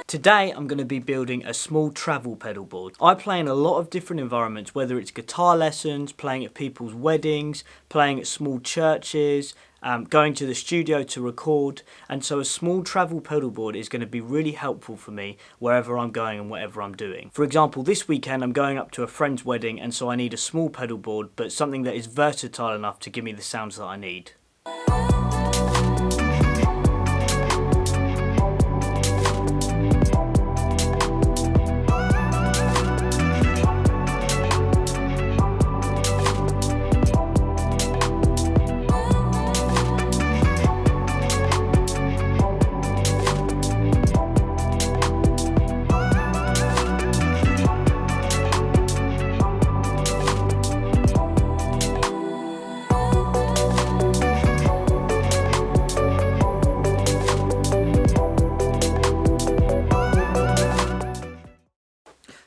Today I'm going to be building a small travel pedal board. I play in a lot of different environments, whether it's guitar lessons, playing at people's weddings, playing at small churches, going to the studio to record, and so a small travel pedal board is going to be really helpful for me wherever I'm going and whatever I'm doing. For example, this weekend I'm going up to a friend's wedding, and so I need a small pedal board, but something that is versatile enough to give me the sounds that I need.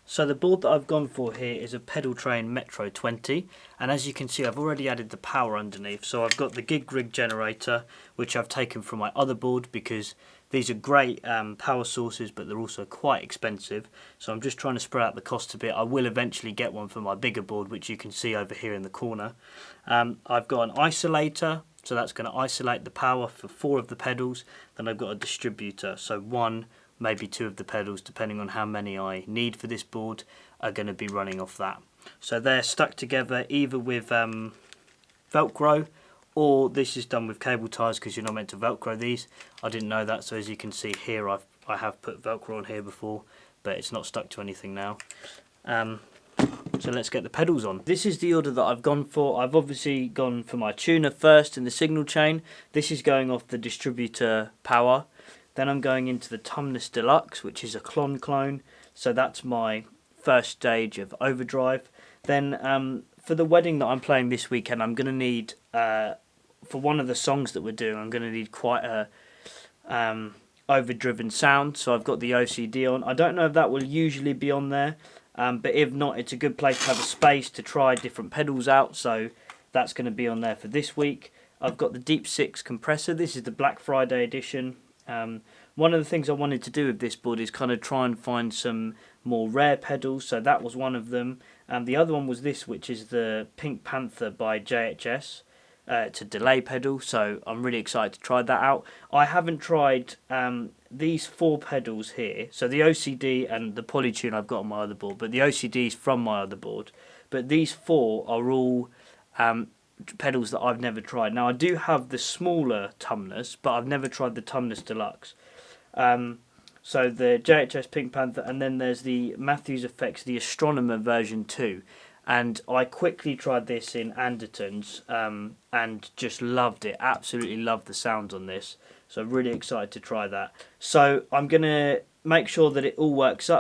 So the board that I've gone for here is a Pedal Train Metro 20, and as you can see I've already added the power underneath. So I've got the gig rig generator, which I've taken from my other board because these are great power sources, but they're also quite expensive. So I'm just trying to spread out the cost a bit. I will eventually get one for my bigger board, which you can see over here in the corner. I've got an isolator, so that's going to isolate the power for 4 of the pedals. Then I've got a distributor, so 1, maybe 2 of the pedals, depending on how many I need for this board, are going to be running off that. So they're stuck together either with Velcro, or this is done with cable ties because you're not meant to Velcro these. I didn't know that, so as you can see here I have put Velcro on here before, but it's not stuck to anything now. So let's get the pedals on. This is the order that I've gone for. I've obviously gone for my tuner first in the signal chain. This is going off the distributor power. Then I'm going into the Tumnus Deluxe, which is a clone, so that's my first stage of overdrive. Then for the wedding that I'm playing this weekend, I'm going to need, for one of the songs that we're doing, I'm going to need quite a overdriven sound, so I've got the OCD on. I don't know if that will usually be on there, but if not, it's a good place to have a space to try different pedals out, so that's going to be on there for this week. I've got the Deep 6 compressor. This is the Black Friday edition. One of the things I wanted to do with this board is kind of try and find some more rare pedals, so that was one of them. And the other one was this, which is the Pink Panther by JHS. It's a delay pedal, so I'm really excited to try that out. I haven't tried these 4 pedals here, so the OCD and the Polytune I've got on my other board, but the OCD is from my other board. But these 4 are all pedals that I've never tried. Now I do have the smaller Tumnus, but I've never tried the Tumnus Deluxe. So the JHS Pink Panther, and then there's the Matthews Effects, the Astronomer version 2. And I quickly tried this in Anderton's and just loved it. Absolutely loved the sound on this. So really excited to try that. So I'm gonna make sure that it all works.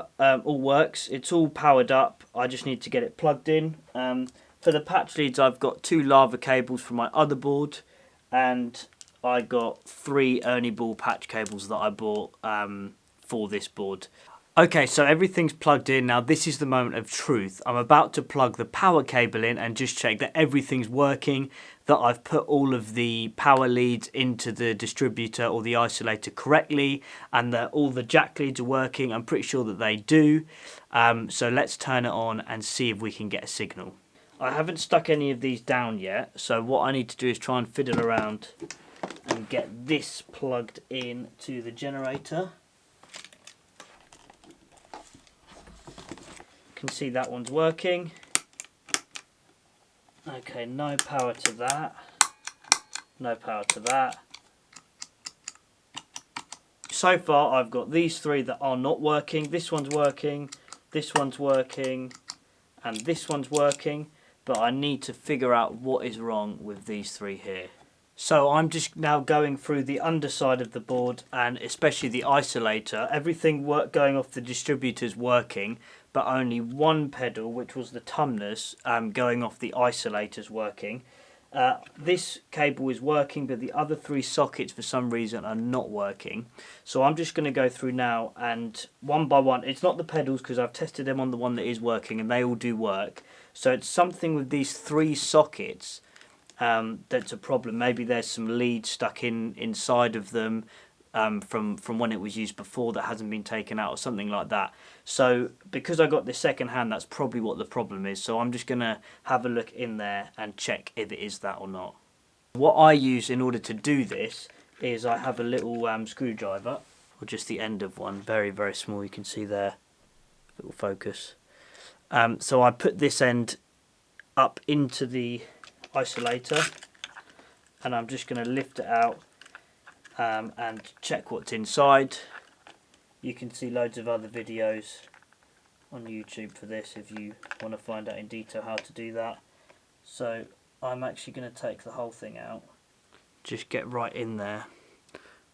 It's all powered up. I just need to get it plugged in. For the patch leads, I've got 2 lava cables from my other board, and I got 3 Ernie Ball patch cables that I bought for this board. Okay, so everything's plugged in. Now this is the moment of truth. I'm about to plug the power cable in and just check that everything's working, that I've put all of the power leads into the distributor or the isolator correctly, and that all the jack leads are working. I'm pretty sure that they do. So let's turn it on and see if we can get a signal. I haven't stuck any of these down yet, so what I need to do is try and fiddle around and get this plugged in to the generator. You can see that one's working. Okay, no power to that. No power to that. So far I've got these 3 that are not working. This one's working, this one's working, and this one's working. But I need to figure out what is wrong with these 3 here. So I'm just now going through the underside of the board, and especially the isolator. Everything going off the distributor's working, but only one pedal, which was the Tumnus, going off the isolator's working. This cable is working, but the other 3 sockets for some reason are not working. So I'm just going to go through now, and one by one, it's not the pedals because I've tested them on the one that is working and they all do work. So it's something with these 3 sockets that's a problem. Maybe there's some leads stuck inside of them. from when it was used before that hasn't been taken out or something like that. So because I got this second hand, that's probably what the problem is. So I'm just going to have a look in there and check if it is that or not. What I use in order to do this is I have a little screwdriver, or just the end of one, very, very small, you can see there, little focus. So I put this end up into the isolator, and I'm just going to lift it out and check what's inside. You can see loads of other videos on YouTube for this if you want to find out in detail how to do that. So I'm actually going to take the whole thing out, just get right in there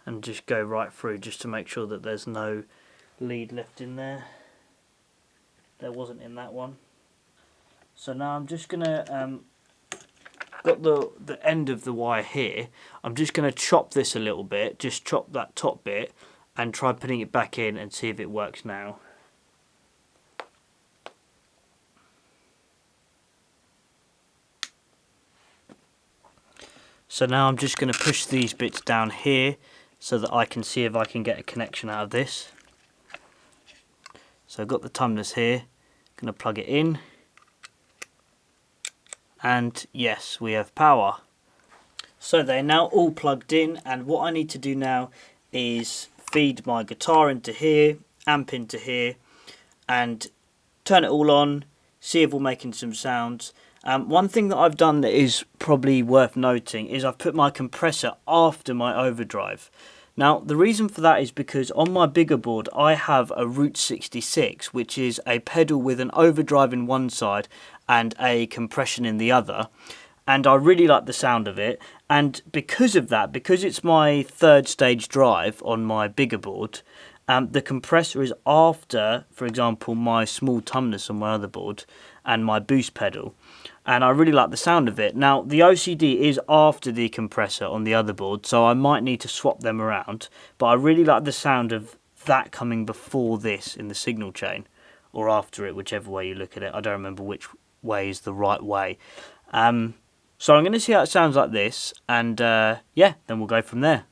and just go right through, just to make sure that there's no lead left in there. There wasn't in that one. So now I'm just going to got the end of the wire here. I'm just going to chop this a little bit, just chop that top bit and try putting it back in and see if it works now. So now I'm just going to push these bits down here so that I can see if I can get a connection out of this. So I've got the tumnus here, going to plug it in, and yes, we have power. So they're now all plugged in, and what I need to do now is feed my guitar into here, amp into here, and turn it all on, see if we're making some sounds. One thing that I've done that is probably worth noting is I've put my compressor after my overdrive. Now the reason for that is because on my bigger board I have a Route 66, which is a pedal with an overdrive in one side and a compression in the other, and I really like the sound of it. And because of that, because it's my third stage drive on my bigger board, the compressor is after, for example, my small tumnus on my other board and my boost pedal, and I really like the sound of it. Now the OCD is after the compressor on the other board, so I might need to swap them around, but I really like the sound of that coming before this in the signal chain, or after it, whichever way you look at it. I don't remember which way is the right way. So I'm going to see how it sounds like this, and yeah, then we'll go from there.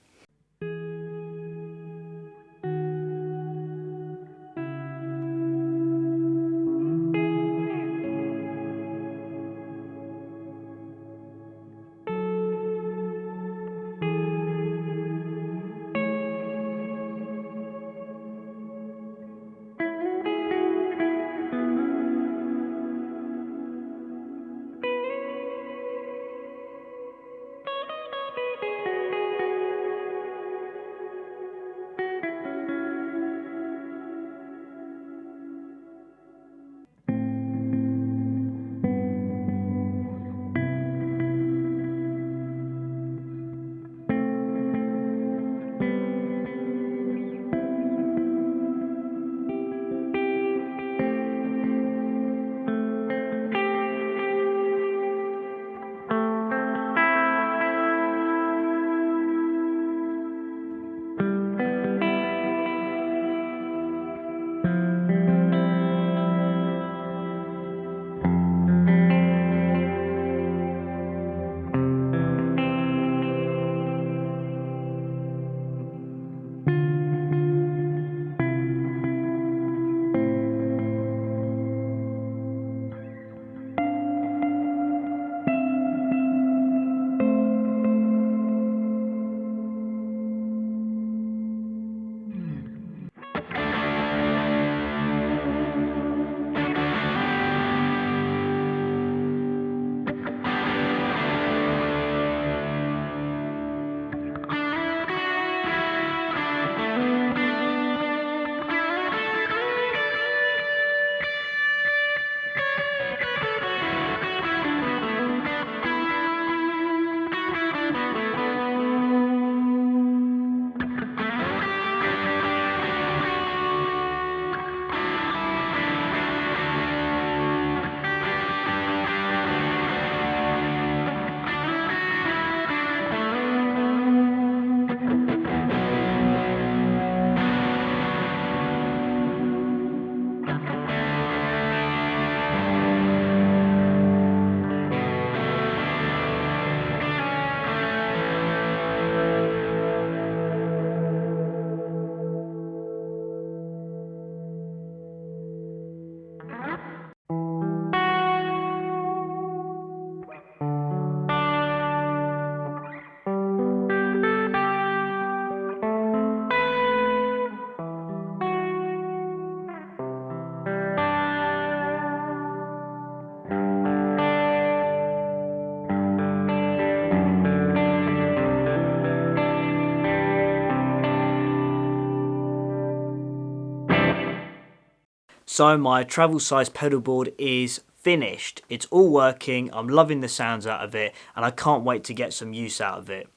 So my travel size pedal board is finished. It's all working, I'm loving the sounds out of it, and I can't wait to get some use out of it.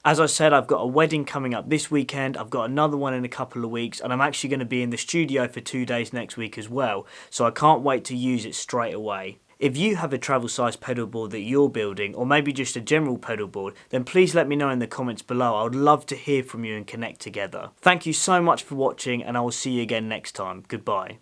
As I said, I've got a wedding coming up this weekend, I've got another one in a couple of weeks, and I'm actually going to be in the studio for 2 days next week as well, so I can't wait to use it straight away. If you have a travel size pedal board that you're building, or maybe just a general pedal board, then please let me know in the comments below. I would love to hear from you and connect together. Thank you so much for watching, and I will see you again next time. Goodbye.